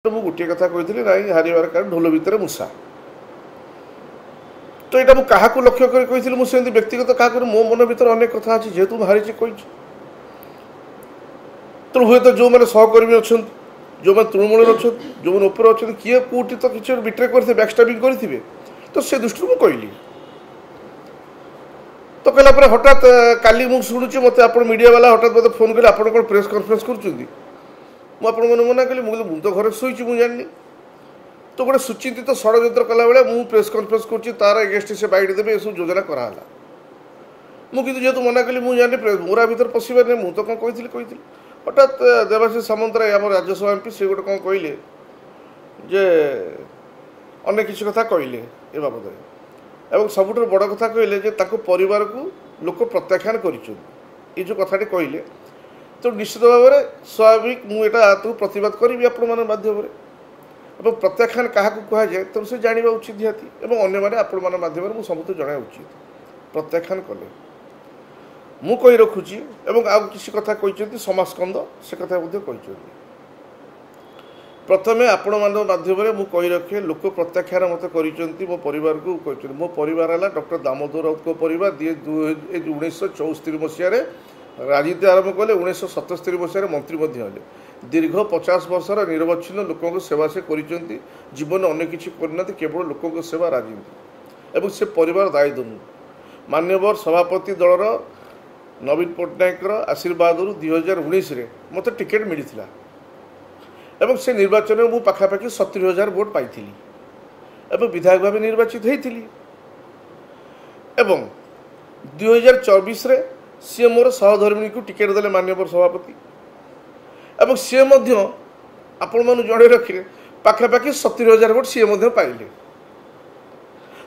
ମୁଁ ଗୋଟିଏ କଥା କହିଥିଲି ନାଇଁ ହାରିବାର କାରଣ ଢୋଲ ଭିତରେ ମୂଷା। ତ ଏଇଟା ମୁଁ କାହାକୁ ଲକ୍ଷ୍ୟ କରି କହିଥିଲି, ମୁଁ ସେମିତି ବ୍ୟକ୍ତିଗତ କାହାକୁ ମୋ ମନ ଭିତରେ ଅନେକ କଥା ଅଛି, ଯେହେତୁ ମୁଁ ହାରିଛି କହିଛି। ତେଣୁ ହୁଏତ ଯେଉଁମାନେ ସହକର୍ମୀ ଅଛନ୍ତି, ଯେଉଁମାନେ ତୃଣମୂଳରେ ଅଛନ୍ତି, ଯେଉଁମାନେ ଉପରେ ଅଛନ୍ତି, କିଏ କେଉଁଠି ତ କିଛି ବିଟ୍ରେ କରିଥିବେ, ବ୍ୟାକ୍ଷ୍ଟାବିଂ କରିଥିବେ। ତ ସେ ଦୃଷ୍ଟିରୁ ମୁଁ କହିଲି। ତ କହିଲା ପରେ ହଠାତ୍ କାଲି ମୁଁ ଶୁଣୁଛି ମୋତେ ଆପଣ ମିଡ଼ିଆ ବାଲା ହଠାତ୍ ମୋତେ ଫୋନ୍ କଲେ, ଆପଣ କ'ଣ ପ୍ରେସ୍ କନଫରେନ୍ସ କରୁଛନ୍ତି? ମୁଁ ଆପଣଙ୍କୁ ମନା କଲି, ମୁଁ ତ ଘରେ ଶୋଇଛି, ମୁଁ ଜାଣିନି। ତ ଗୋଟେ ସୁଚିନ୍ତିତ ଷଡ଼ଯନ୍ତ୍ର କଲାବେଳେ ମୁଁ ପ୍ରେସ୍ କନଫରେନ୍ସ କରୁଛି, ତାର ଏଗେନ୍ଷ୍ଟ ସେ ବାଇଟ୍ ଦେବେ, ଏସବୁ ଯୋଜନା କରାହେଲା। ମୁଁ କିନ୍ତୁ ଯେହେତୁ ମନା କଲି, ମୁଁ ଜାଣିନି ମୋରା ଭିତରେ ପଶିବାର ନାହିଁ, ମୁଁ ତ କ'ଣ କହିଥିଲି। ହଠାତ୍ ଦେବାଶିଷ ସାମନ୍ତରାୟ ଆମ ରାଜ୍ୟସଭା ଏମ୍ପି ସେ ଗୋଟେ କ'ଣ କହିଲେ ଯେ ଅନେକ କିଛି କଥା କହିଲେ ଏ ବାବଦରେ, ଏବଂ ସବୁଠାରୁ ବଡ଼ କଥା କହିଲେ ଯେ ତାଙ୍କ ପରିବାରକୁ ଲୋକ ପ୍ରତ୍ୟାଖ୍ୟାନ କରିଛନ୍ତି। ଏ ଯେଉଁ କଥାଟି କହିଲେ, ତେଣୁ ନିଶ୍ଚିତ ଭାବରେ ସ୍ୱାଭାବିକ ମୁଁ ଏଇଟା ତାକୁ ପ୍ରତିବାଦ କରିବି ଆପଣମାନଙ୍କ ମାଧ୍ୟମରେ। ଏବଂ ପ୍ରତ୍ୟାଖ୍ୟାନ କାହାକୁ କୁହାଯାଏ ତେଣୁ ସେ ଜାଣିବା ଉଚିତ ନିହାତି, ଏବଂ ଅନ୍ୟମାନେ ଆପଣମାନଙ୍କ ମାଧ୍ୟମରେ ମୁଁ ସମସ୍ତଙ୍କୁ ଜଣାଇବା ଉଚିତ। ପ୍ରତ୍ୟାଖ୍ୟାନ କଲେ ମୁଁ କହି ରଖୁଛି, ଏବଂ ଆଉ କିଛି କଥା କହିଛନ୍ତି ସମାସ୍କନ୍ଦ, ସେ କଥା ମଧ୍ୟ କହିଛନ୍ତି। ପ୍ରଥମେ ଆପଣମାନଙ୍କ ମାଧ୍ୟମରେ ମୁଁ କହି ରଖେ, ଲୋକ ପ୍ରତ୍ୟାଖ୍ୟାନ ମୋତେ କରିଛନ୍ତି, ମୋ ପରିବାରକୁ କହିଛନ୍ତି। ମୋ ପରିବାର ହେଲା ଡକ୍ଟର ଦାମୋଦର ରାଉତଙ୍କ ପରିବାର। 1964 ମସିହାରେ ରାଜନୀତି ଆରମ୍ଭ କଲେ, 1977 ମସିହାରେ ମନ୍ତ୍ରୀ ମଧ୍ୟ ହେଲେ। ଦୀର୍ଘ 50 ବର୍ଷର ନିରବଚ୍ଛିନ୍ନ ଲୋକଙ୍କ ସେବା ସେ କରିଛନ୍ତି। ଜୀବନରେ ଅନେକ କିଛି କରିନାହାନ୍ତି, କେବଳ ଲୋକଙ୍କ ସେବା, ରାଜନୀତି, ଏବଂ ସେ ପରିବାର ଦାୟୀ ଦନୁ। ମାନ୍ୟବର ସଭାପତି ଦଳର ନବୀନ ପଟ୍ଟନାୟକଙ୍କର ଆଶୀର୍ବାଦରୁ 2019ରେ ମୋତେ ଟିକେଟ୍ ମିଳିଥିଲା, ଏବଂ ସେ ନିର୍ବାଚନରେ ମୁଁ ପାଖାପାଖି 70,000 ଭୋଟ ପାଇଥିଲି, ଏବଂ ବିଧାୟକ ଭାବେ ନିର୍ବାଚିତ ହୋଇଥିଲି। ଏବଂ 2024ରେ ସିଏ ମୋର ସହଧର୍ମିଣୀକୁ ଟିକେଟ୍ ଦେଲେ, ମାନ୍ୟବର ସଭାପତି, ଏବଂ ସିଏ ମଧ୍ୟ ଆପଣମାନଙ୍କୁ ଜଣାଇ ରଖିଲେ ପାଖାପାଖି 70,000 ଭୋଟ ସିଏ ମଧ୍ୟ ପାଇଲେ।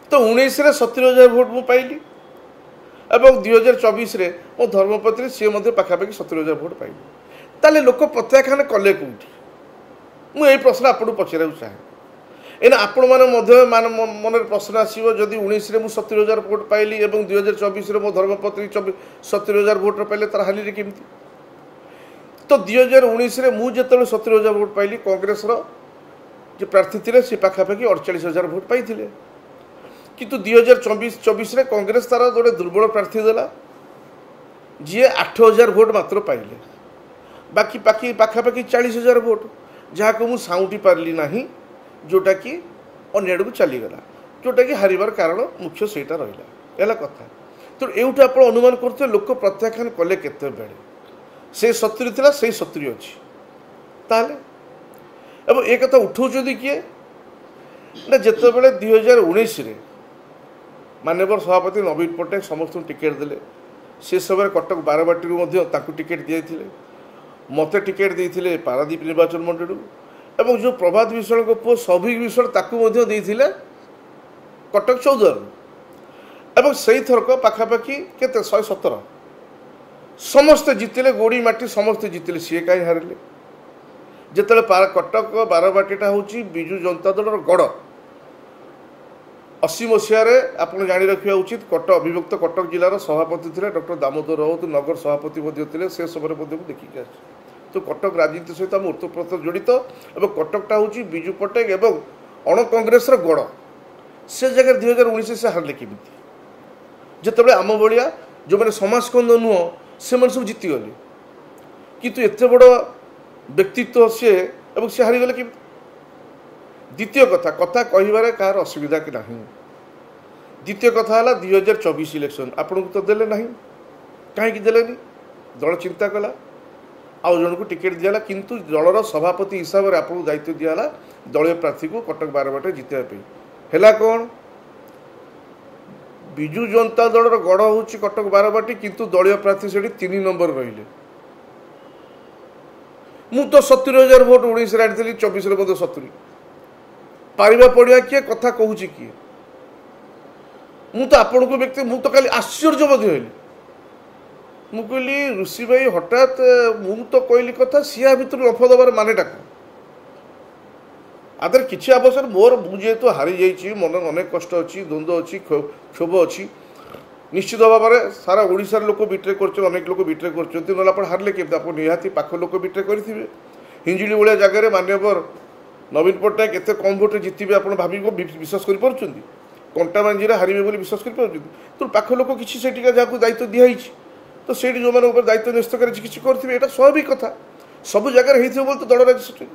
ତ 19ରେ 70,000 ଭୋଟ ମୁଁ ପାଇଲି, ଏବଂ 2024ରେ ମୋ ଧର୍ମପତ୍ନୀ ସିଏ ମଧ୍ୟ ପାଖାପାଖି 70,000 ଭୋଟ ପାଇଲେ। ତାହେଲେ ଲୋକ ପ୍ରତ୍ୟାଖ୍ୟାନ କଲେ କେଉଁଠି? ମୁଁ ଏଇ ପ୍ରଶ୍ନ ଆପଣଙ୍କୁ ପଚାରିବାକୁ ଚାହେଁ। ଏଇନା ଆପଣମାନେ ମଧ୍ୟ ମନରେ ପ୍ରଶ୍ନ ଆସିବ, ଯଦି 19ରେ ମୁଁ 70,000 ଭୋଟ ପାଇଲି ଏବଂ 2024ରେ ମୋ ଧର୍ମପତ୍ନୀ 70,000 ଭୋଟ ପାଇଲେ, ତାର ହାଲିରେ କେମିତି? ତ 2019ରେ ମୁଁ ଯେତେବେଳେ 70,000 ଭୋଟ ପାଇଲି, କଂଗ୍ରେସର ଯେ ପ୍ରାର୍ଥୀ ଥିଲେ ସେ ପାଖାପାଖି 48,000 ଭୋଟ ପାଇଥିଲେ। କିନ୍ତୁ 2024ରେ କଂଗ୍ରେସ ତାର ଗୋଟେ ଦୁର୍ବଳ ପ୍ରାର୍ଥୀ ଦେଲା, ଯିଏ 8,000 ଭୋଟ ମାତ୍ର ପାଇଲେ। ବାକି ପାଖାପାଖି 40,000 ଭୋଟ, ଯାହାକୁ ମୁଁ ସାଉଁଟି ପାରିଲି ନାହିଁ, ଯେଉଁଟାକି ଅନ୍ୟଆଡ଼କୁ ଚାଲିଗଲା, ଯେଉଁଟାକି ହାରିବାର କାରଣ ମୁଖ୍ୟ ସେଇଟା ରହିଲା। ହେଲା କଥା। ତେଣୁ ଏଇଠୁ ଆପଣ ଅନୁମାନ କରୁଥିବେ ଲୋକ ପ୍ରତ୍ୟାଖ୍ୟାନ କଲେ କେତେବେଳେ। ସେ 70 ଥିଲା, ସେଇ 70 ଅଛି। ତାହେଲେ ଏବଂ ଏ କଥା ଉଠାଉଛନ୍ତି କିଏ ନା, ଯେତେବେଳେ 2019ରେ ମାନ୍ୟବର ସଭାପତି ନବୀନ ପଟ୍ଟନାୟକ ସମସ୍ତଙ୍କୁ ଟିକେଟ୍ ଦେଲେ, ସେ ସମୟରେ କଟକ ବାରବାଟୀରୁ ମଧ୍ୟ ତାଙ୍କୁ ଟିକେଟ୍ ଦିଆଯାଇଥିଲେ। ମୋତେ ଟିକେଟ୍ ଦେଇଥିଲେ ପାରାଦୀପ ନିର୍ବାଚନ ମଣ୍ଡଳୀରୁ, ଏବଂ ଯେଉଁ ପ୍ରଭାତ ବିଶ୍ୱାଳଙ୍କ ପୁଅ ସୌଭିକ ବିଶ୍ୱାଳ ତାକୁ ମଧ୍ୟ ଦେଇଥିଲେ କଟକ 14ରୁ। ଏବଂ ସେଇଥରକ ପାଖାପାଖି କେତେ 117 ସମସ୍ତେ ଜିତିଲେ, ଗୋଡ଼ି ମାଟି ସମସ୍ତେ ଜିତିଲେ, ସିଏ କାହିଁ ହାରିଲେ? ଯେତେବେଳେ କଟକ ବାରବାଟୀଟା ହେଉଛି ବିଜୁ ଜନତା ଦଳର ଗଡ଼। 80 ମସିହାରେ ଆପଣ ଜାଣି ରଖିବା ଉଚିତ, ଅବିଭକ୍ତ କଟକ ଜିଲ୍ଲାର ସଭାପତି ଥିଲେ ଡକ୍ଟର ଦାମୋଦର ରାଉତ, ନଗର ସଭାପତି ମଧ୍ୟ ଥିଲେ। ସେ ସମୟରେ ମଧ୍ୟ ମୁଁ ଦେଖିକି ଆସିଛି। ତ କଟକ ରାଜନୀତି ସହିତ ଆମେ ଓତପ୍ରୋତ ଜଡ଼ିତ, ଏବଂ କଟକଟା ହେଉଛି ବିଜୁ ପଟ୍ଟନାୟକ ଏବଂ ଅଣ କଂଗ୍ରେସର ଗଡ଼। ସେ ଜାଗାରେ 2019 ସେ ହାରିଲେ କେମିତି? ଯେତେବେଳେ ଆମ ଭଳିଆ ଯେଉଁମାନେ ସମାଜସ୍କନ୍ଦ ନୁହଁ ସେମାନେ ସବୁ ଜିତିଗଲେ, କିନ୍ତୁ ଏତେ ବଡ଼ ବ୍ୟକ୍ତିତ୍ୱ ସିଏ, ଏବଂ ସେ ହାରିଗଲେ କେମିତି? ଦ୍ୱିତୀୟ କଥା କହିବାରେ କାହାର ଅସୁବିଧା କି ନାହିଁ। ଦ୍ୱିତୀୟ କଥା ହେଲା 2024 ଇଲେକ୍ସନ୍ ଆପଣଙ୍କୁ ତ ଦେଲେ ନାହିଁ। କାହିଁକି ଦେଲେନି? ଦଳ ଚିନ୍ତା କଲା, ଆଉ ଜଣକୁ ଟିକେଟ୍ ଦିଆହେଲା, କିନ୍ତୁ ଦଳର ସଭାପତି ହିସାବରେ ଆପଣଙ୍କୁ ଦାୟିତ୍ୱ ଦିଆହେଲା ଦଳୀୟ ପ୍ରାର୍ଥୀକୁ କଟକ ବାରବାଟୀରେ ଜିତିବା ପାଇଁ। ହେଲା କ'ଣ? ବିଜୁ ଜନତା ଦଳର ଗଡ଼ ହେଉଛି କଟକ ବାରବାଟୀ, କିନ୍ତୁ ଦଳୀୟ ପ୍ରାର୍ଥୀ ସେଠି 3 ନମ୍ବର ରହିଲେ। ମୁଁ ତ 70,000 ଭୋଟ 19ରେ ଆଣିଥିଲି, 24ରେ ମଧ୍ୟ 70। ପାରିବା ପଡ଼ିଆ କିଏ, କଥା କହୁଛି କିଏ? ମୁଁ ତ ଆପଣଙ୍କୁ ମୁଁ ତ କାଲି ଆଶ୍ଚର୍ଯ୍ୟ ମଧ୍ୟ ହେଲି। ମୁଁ କହିଲି ଋଷି ଭାଇ ହଠାତ୍ ମୁଁ ତ କହିଲି କଥା, ସିଆ ଭିତରୁ ରଫ ଦେବାର ମାନେଟା କ'ଣ? ଆଦେହରେ କିଛି ଆବଶ୍ୟକ ମୋର, ମୁଁ ଯେହେତୁ ହାରିଯାଇଛି, ମନରେ ଅନେକ କଷ୍ଟ ଅଛି, ଦ୍ୱନ୍ଦ୍ୱ ଅଛି, କ୍ଷୋଭ ଅଛି। ନିଶ୍ଚିତ ଭାବରେ ସାରା ଓଡ଼ିଶାର ଲୋକ ବିଟ୍ରେ କରୁଛନ୍ତି, ଅନେକ ଲୋକ ବିଟ୍ରେ କରୁଛନ୍ତି। ନହେଲେ ଆପଣ ହାରିଲେ କେମିତି? ଆପଣ ନିହାତି ପାଖ ଲୋକ ବିଟ୍ରେ କରିଥିବେ। ହିଞ୍ଜିଳି ଭଳିଆ ଜାଗାରେ ମାନ୍ୟବର नवीन पट्टनायक एत कम भोटे जितबे आप भाव विश्वास कर कंटाबांजी हारे बोली विश्वास कर तो पाख लोक किसी से जहाँ दायित्व दिखाई तो से जो मैंने दायित्व न्यस्त कर करें स्वाभाविक कथा सब जगह हो तो दल राज्य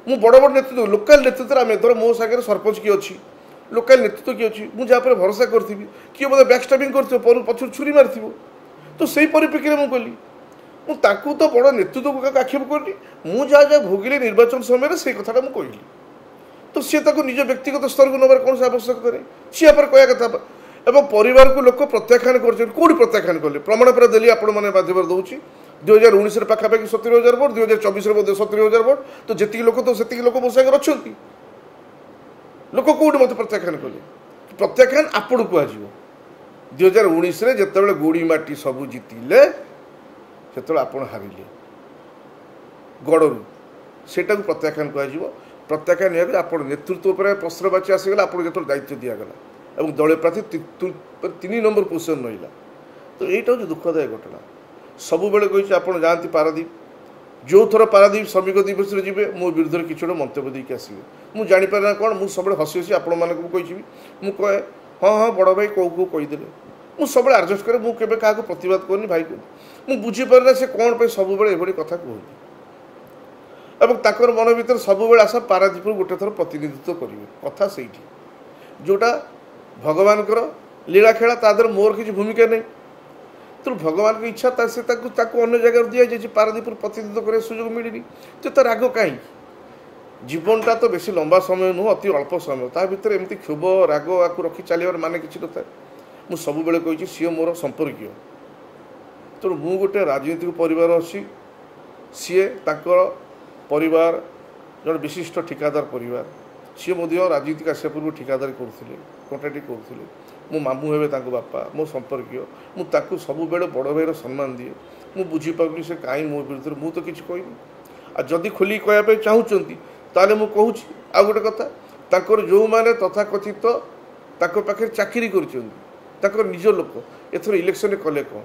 मु बड़ बड़ नेतृत्व लोकाल नेतृत्व आम धर मो सागर सरपंच किए अच्छी लोकाल नेतृत्व किए अच्छी मुझे भरोसा करी किए मतलब बैकस्टाबिंग कर पचर छुरी मार तो से परिप्रेक्षी में कली मुझे तो बड़ नेतृत्व को आक्षेप करनी मुझे जहाँ जहाँ भोगिले निर्वाचन समय से कथाटा मुझे कहली तो सी निज व्यक्तिगत स्तर को नबार कौन आवश्यकता नहीं सी कह कथा एवं परिवार को लोक प्रत्याख्यान कर कौटी प्रत्याख्यान कले प्रमाण पत्र देली आपण मैंने माध्यम दूसरी 2019 पाखापाखि 70,000 भोट 2024 में 70,000 भोट तो जी लोक तो से लोक मो सागर अच्छा लोक कौट मत प्रत्याख्यान कले प्रत्याख्यान आपण कह 2019 जिते गोड़ी माटी सबू जीतिले से आप हारिले गड़ू सेटा को प्रत्याख्यान कह प्रत्याख्यान निया आप नेतृत्व पर प्रश्नवाची आसीगला आप जो दायित्व दिगला और दलीय प्रार्थी 3 नंबर पोजिशन रहा तो यहाँ हूँ दुखदायक घटना सबु बेले कही आप जाती पारादीप जो थर पारादीप श्रमिक दिवस में जी मो विरुद्ध किसी गोटे मंतव्य देके आसवे मुझे जापर ना कौन मुझे सब हसी हसी आपण मानक कही मुझे कहे हाँ हाँ बड़ भाई कौ कौ कहीदे मुझे सब आडजस्ट करे मुझे क्या प्रतिवाद करनी भाई को मुझे बुझीपारे ना से कौन पे सब ये कथा कहते और ताकर मन भर सब आशा पारादीप गोटे थर प्रतिनिधित्व करेंगे कथा से जोटा भगवान लीला खेला तादर मोर किसी भूमिका नहीं तो भगवान की इच्छा से अन्य जगह दि जाए पारादीप प्रतिनिधित्व करने सुजोग मिलनी तो तार राग कहीं जीवनटा तो बेसी लंबा समय नुह अति अल्प समय ता भर एमती क्षोभ राग आपको रखी चलियार माने किसी न था मुझे सब बेले कही सी मोर संपर्क तो मु गोटे राजनीतिक परिवार अच्छी सी परिवार जन विशिष्ट ठिकादार परिवार सी राजनीतिक आसा पूर्व ठिकादारी करुले कंट्राक्ट करुले मो मामू हे बापा मो संपर्क मुझे सब बेले बड़ भाईर सम्मान दिए मुझे बुझीपारूनी से कहीं मो विरुद्ध मुझे तो किसी कहनी आ जदि खोल कहवाई चाहूँगी ताले मु कहूँ आ गोटे कथा जो मैंने तथाकथित पाखे चाकरी कर निज लोक एथर इलेक्शन कले कौन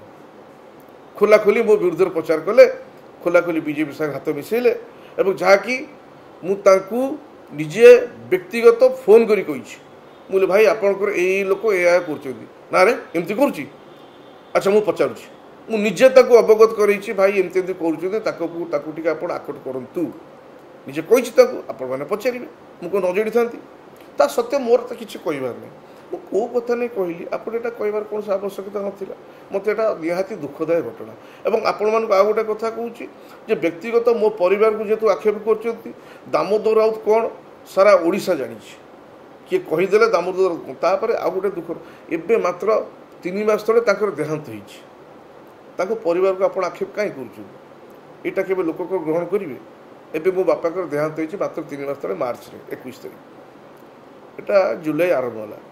खोलाखोली मो विरुद्ध प्रचार कले खोलाखोली बीजेपी संग हाथ मिसेले और जहाँकि मुझे निजे व्यक्तिगत फोन करी मुझे भाई आपंकर यही लोक या ना रे एमती करुच्ची अच्छा मुझे पचारुची मुझे निजे अवगत कर भाई एमती कर आकट करूँ निजे कही आपण मैंने पचारे मुझे न जोड़ी था सत्य मोर तो किसी कहबार नहीं मुझे कौ कथा नहीं कहली आप कहबार कौन आवश्यकता नाला मत यहाँ निहाती दुखदायक घटना और आपण मानक आ गोटे कथा कहूँ व्यक्तिगत मो परिवार को जेहेतु आक्षेप कर दामोदर राउत कौन सारा ओडिशा जानी किए कहीदे दामोदर राउत तापर आ गोटे दुख एवं मात्र 3 मास तले देहांत हो परिवार को आप आक्षेप कहीं करा के लोक ग्रहण करेंगे एवं मो बापा देहांत हो मात्र 3 मास तले मार्च 21 तारीख एटा जुलाई आरंभ है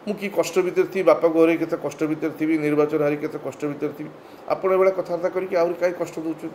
मुझे कष्ट भितर थी बापा को हर के कष्ट भितर थी निर्वाचन हारी के कष्ट भितर थी आपड़ कथबार्ता करके कहीं कष्ट दूसरे।